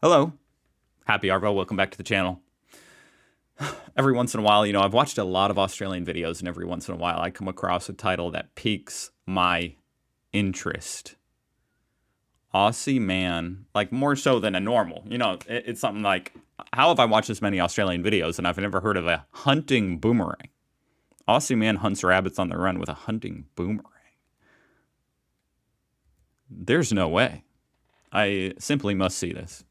Hello, happy Arvo, welcome back to the channel. Every once in a while, I've watched a lot of Australian videos, and every once in a while I come across a title that piques my interest. Aussie man, like more so than a normal. It's something like, how have I watched this many Australian videos and I've never heard of a hunting boomerang? Aussie man hunts rabbits on the run with a hunting boomerang. There's no way. I simply must see this.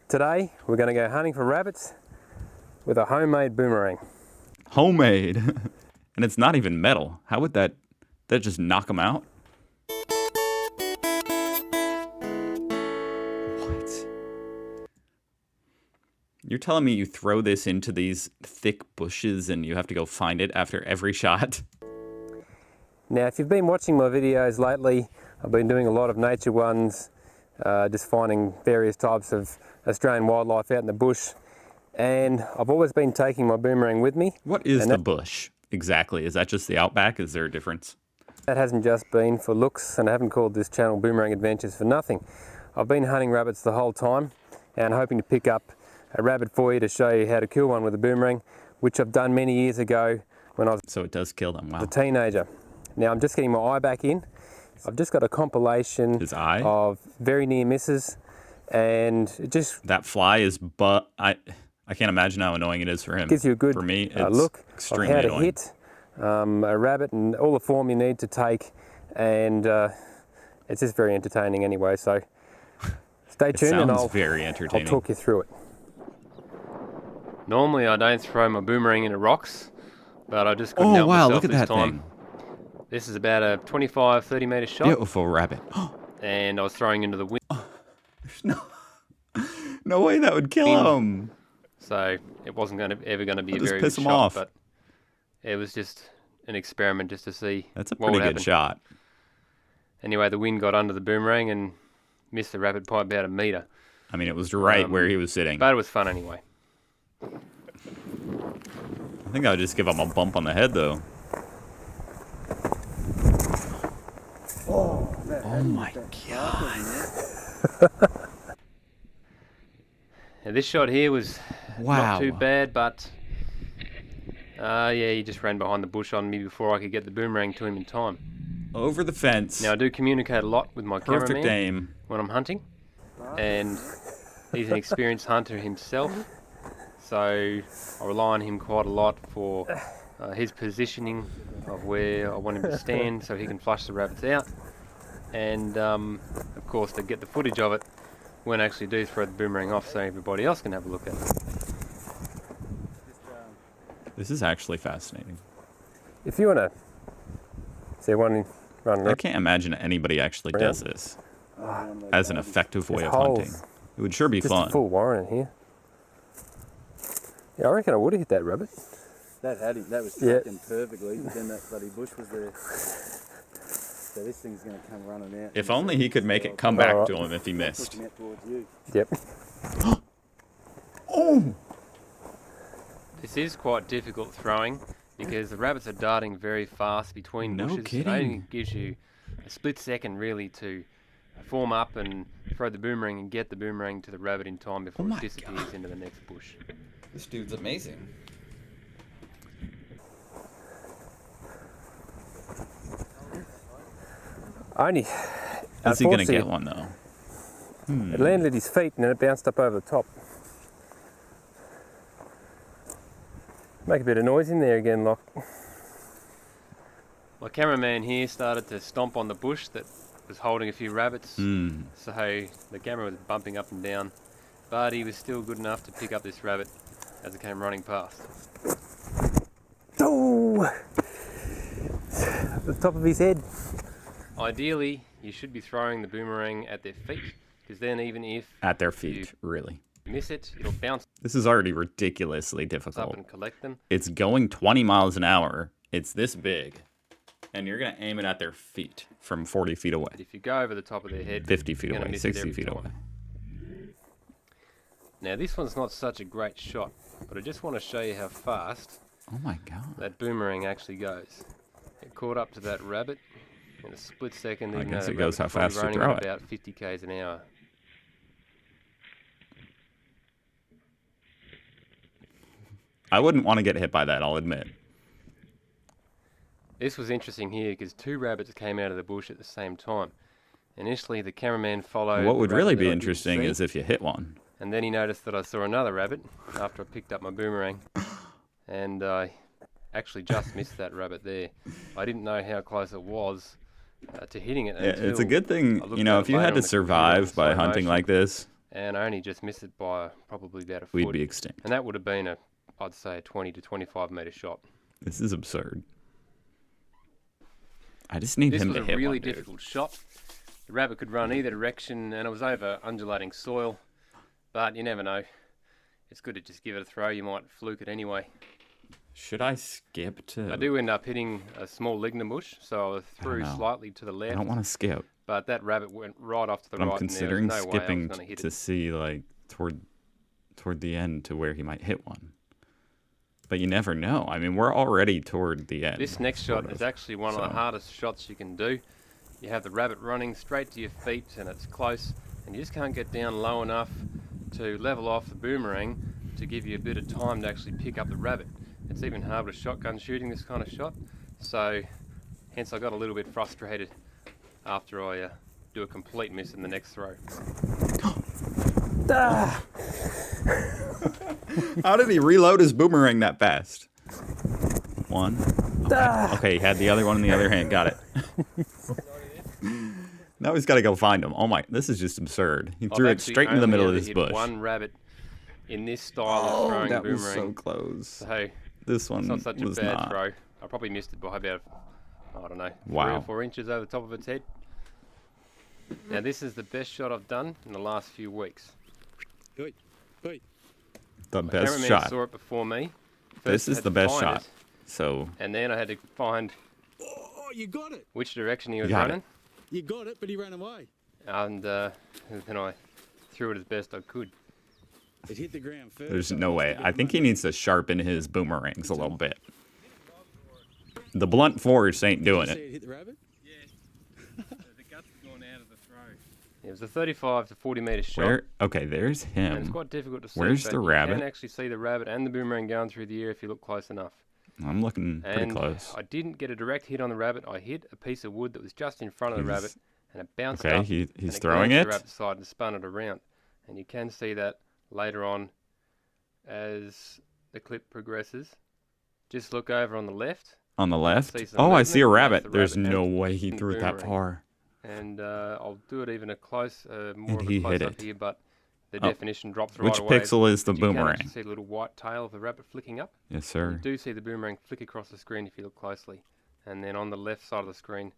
Today we're going to go hunting for rabbits with a homemade boomerang. Homemade? And it's not even metal. How would that just knock them out? What? You're telling me you throw this into these thick bushes and you have to go find it after every shot? Now, if you've been watching my videos lately, I've been doing a lot of nature ones, just finding various types of Australian wildlife out in the bush. And I've always been taking my boomerang with me. What is the bush exactly? Is that just the outback? Is there a difference? That hasn't just been for looks, and I haven't called this channel Boomerang Adventures for nothing. I've been hunting rabbits the whole time and hoping to pick up a rabbit for you to show you how to kill one with a boomerang, which I've done many years ago when I was So it does kill them, wow. a teenager. Now I'm just getting my eye back in. I've just got a compilation of very near misses, and it just... That fly is I can't imagine how annoying it is for him. Gives you a good for me, it's look of how to annoying. hit a rabbit and all the form you need to take, and it's just very entertaining anyway, so stay tuned and I'll talk you through it. Normally I don't throw my boomerang into rocks, but I just couldn't help myself look at this that time. thing. This is about a 25-30 meter shot. Beautiful rabbit. And I was throwing into the wind. There's no way that would kill him. So it wasn't ever going to be a very piss good him shot, off. but it was just an experiment just to see That's a what pretty would good happen. shot. Anyway, the wind got under the boomerang and missed the rabbit by about a meter. I mean, it was right where he was sitting. But it was fun anyway. I think I would just give him a bump on the head, though. Oh my God. Now, this shot here was not too bad, but yeah, he just ran behind the bush on me before I could get the boomerang to him in time. Over the fence. Now, I do communicate a lot with my cameraman aim. when I'm hunting, and he's an experienced hunter himself, so I rely on him quite a lot for his positioning of where I want him to stand so he can flush the rabbits out, and of course to get the footage of it when I actually do throw the boomerang off so everybody else can have a look at it. This is actually fascinating. If you want to see one running, I can't imagine anybody actually does this as an effective way of hunting. It would sure be fun. Just a full warren in here. Yeah, I reckon I would have hit that rabbit. That had him. That was tracking perfectly, but then that bloody bush was there. So this thing's going to come running out. If only he could make it come back to him if he missed. Pushing out towards you. Yep. Oh! This is quite difficult throwing because the rabbits are darting very fast between bushes. Kidding. It only gives you a split second really to form up and throw the boomerang and get the boomerang to the rabbit in time before it disappears into the next bush. This dude's amazing. Only. Is he going to get one, though? It landed at his feet and then it bounced up over the top. Make a bit of noise in there again, Locke. My cameraman here started to stomp on the bush that was holding a few rabbits, so the camera was bumping up and down, but he was still good enough to pick up this rabbit as it came running past. Oh! At the top of his head. Ideally, you should be throwing the boomerang at their feet, because then even if... At their feet, really. Miss it, it'll bounce. This is already ridiculously difficult. Up and collect them. It's going 20 miles an hour. It's this big. And you're going to aim it at their feet from 40 feet away. But if you go over the top of their head, 50 feet away, 60 feet away. Now this one's not such a great shot, but I just want to show you how fast that boomerang actually goes. It caught up to that rabbit in a split second. I guess it goes how fast you throw it. About 50 k's an hour. I wouldn't want to get hit by that, I'll admit. This was interesting here because 2 rabbits came out of the bush at the same time. Initially, the cameraman followed. What would really be that I didn't interesting see, is if you hit one. and then he noticed that I saw another rabbit after I picked up my boomerang, and I actually just missed that rabbit there. I didn't know how close it was to hitting it. Yeah, it's a good I thing, looked you know, at if it you later had on to the computer survive in by slow hunting motion, like this, and I only just missed it by probably about a we'd foot. be extinct. And that would have been I'd say a 20 to 25 metre shot. This is absurd. I just need This him was to a hit really one, dude. difficult shot. The rabbit could run either direction, and it was over undulating soil. But you never know. It's good to just give it a throw. You might fluke it anyway. Should I skip to... I do end up hitting a small lignum bush, so I threw know. slightly to the I left. don't want to skip. But that rabbit went right off to the But I'm right, considering and there was no way I skipping was going to hit to it. see, like, toward the end to where he might hit one. But you never know. I mean, we're already toward the end. This next shot is actually one of the hardest shots you can do. You have the rabbit running straight to your feet, and it's close, and you just can't get down low enough to level off the boomerang to give you a bit of time to actually pick up the rabbit. It's even hard with shotgun shooting this kind of shot, so hence I got a little bit frustrated after I do a complete miss in the next throw. How did he reload his boomerang that fast? One. Okay, he had the other one in the other hand. Got it. Now he's got to go find him. Oh my, this is just absurd. He threw it straight into the middle of this bush. One rabbit in this style of throwing that a boomerang. was so close. So This one it's not such a was bad not. throw. I probably missed it by about, I don't know, 3 Wow. or 4 inches over the top of its head. Now this is the best shot I've done in the last few weeks. The My best cameraman shot. saw it before me. This First I is had the to best find shot. it, So and then I had to find Oh, you got it. which direction he was Got it. running, You got it, but he ran away. and then I threw it as best I could. It hit the ground first. there's no way. I think he needs to sharpen his boomerangs a little bit. The blunt force ain't doing See it. it hit the rabbit? The guts have gone out of the throw. It was a 35 to 40 metre shot. Where? Okay, there's And it's him. quite difficult to see. Where's but the you rabbit? can actually see the rabbit and the boomerang going through the air if you look close enough. I'm looking pretty And close. I didn't get a direct hit on the rabbit. I hit a piece of wood that was just in front of the He's- rabbit, and it bounced Okay, up. he's and throwing glanced it. the rabbit's side and spun it around. And you can see that later on as the clip progresses. Just look over on the left, On the left? see some Oh, I see a movement, and rabbit. that's the There's rabbit no and way he the threw it that boomerang. far. and I'll do it even a close, more And of he a hit close up it. here, but the Oh, definition drops right Which away. pixel is the But you can boomerang? actually see the little white tail of the rabbit flicking up. Yes, You sir. do see the boomerang flick across the screen if you look closely. And then on the left side of the screen,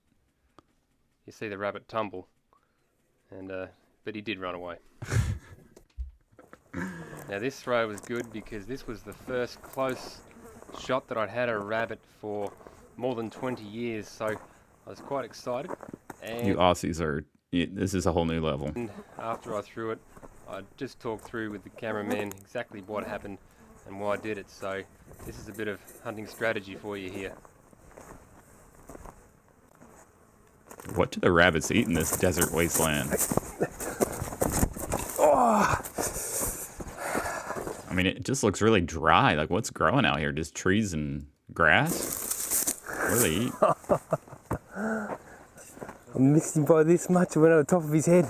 you see the rabbit tumble. And but he did run away. Now this throw was good because this was the first close shot that I'd had a rabbit for more than 20 years. So I was quite excited. And You Aussies are... This is a whole new level. after I threw it, I just talked through with the cameraman exactly what happened and why I did it. So this is a bit of hunting strategy for you here. What do the rabbits eat in this desert wasteland? I mean, it just looks really dry. Like, what's growing out here? Just trees and grass? What do they eat? I missed him by this much. I went over the top of his head.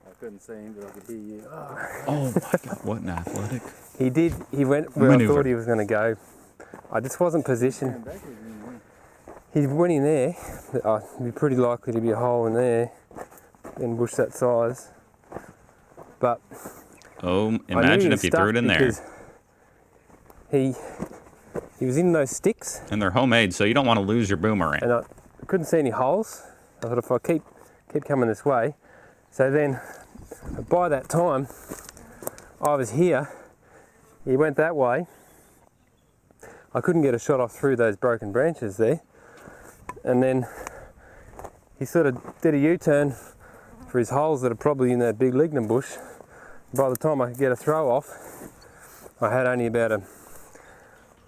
I couldn't see him, but I could hear you. Oh my God, what an athletic. He did. He went where Maneuver. I thought he was going to go. I just wasn't positioned. Backwards, didn't you? He went in there. It'd be pretty likely to be a hole in there in bush that size. But Oh, I knew imagine he if was you threw it stuck in there. because he was in those sticks, And they're homemade, so you don't want to lose your boomerang. and I couldn't see any holes. I thought if I keep coming this way, so then by that time I was here. He went that way. I couldn't get a shot off through those broken branches there, and then he sort of did a U-turn for his holes that are probably in that big lignum bush. By the time I could get a throw off, I had only about a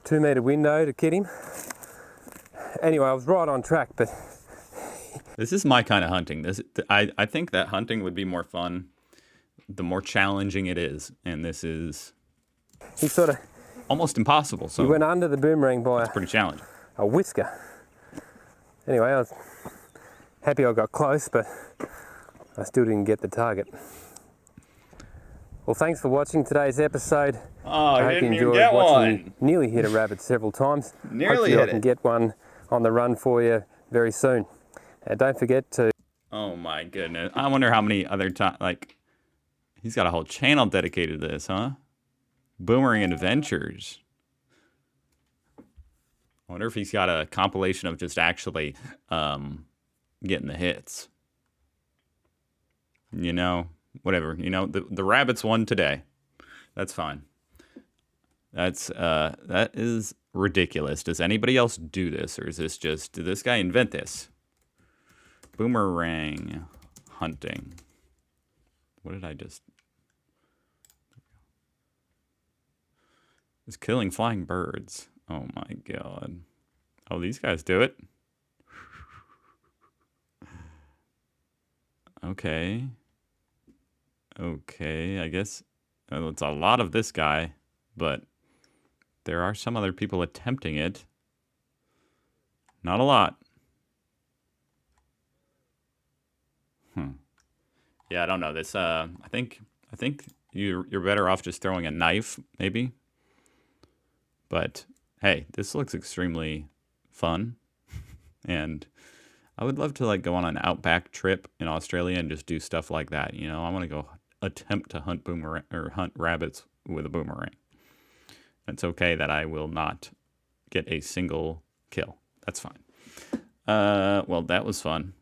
2 metre window to get him. Anyway, I was right on track, but This is my kind of hunting. I think that hunting would be more fun the more challenging it is. And this is He sort of, almost impossible. he So went under the boomerang by pretty challenging. a whisker. Anyway, I was happy I got close, but I still didn't get the target. Well, thanks for watching today's episode. Oh, I hope you enjoyed watching me nearly hit a rabbit several times. Nearly Hopefully hit I can it. get one on the run for you very soon. And don't forget to Oh my goodness. I wonder how many other times, like, he's got a whole channel dedicated to this, huh? Boomerang Adventures. I wonder if he's got a compilation of just actually getting the hits. You know, whatever. You know, the rabbits won today. That's fine. That is ridiculous. Does anybody else do this, or is this just, did this guy invent this? Boomerang hunting. What did I just? It's killing flying birds. Oh my god. Oh, these guys do it. Okay. Okay, I guess it's a lot of this guy, but there are some other people attempting it. Not a lot. Yeah, I don't know this. I think you're better off just throwing a knife, maybe. But hey, this looks extremely fun, and I would love to like go on an outback trip in Australia and just do stuff like that. You know, I want to go attempt to hunt boomerang or hunt rabbits with a boomerang. It's okay that I will not get a single kill. That's fine. Well, that was fun.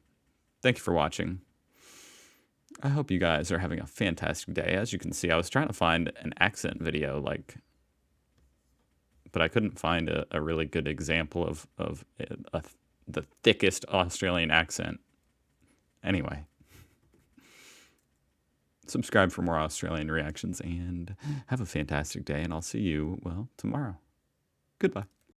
Thank you for watching. I hope you guys are having a fantastic day. As you can see, I was trying to find an accent video, but I couldn't find a really good example of the thickest Australian accent. Anyway, subscribe for more Australian reactions, and have a fantastic day, and I'll see you, well, tomorrow. Goodbye.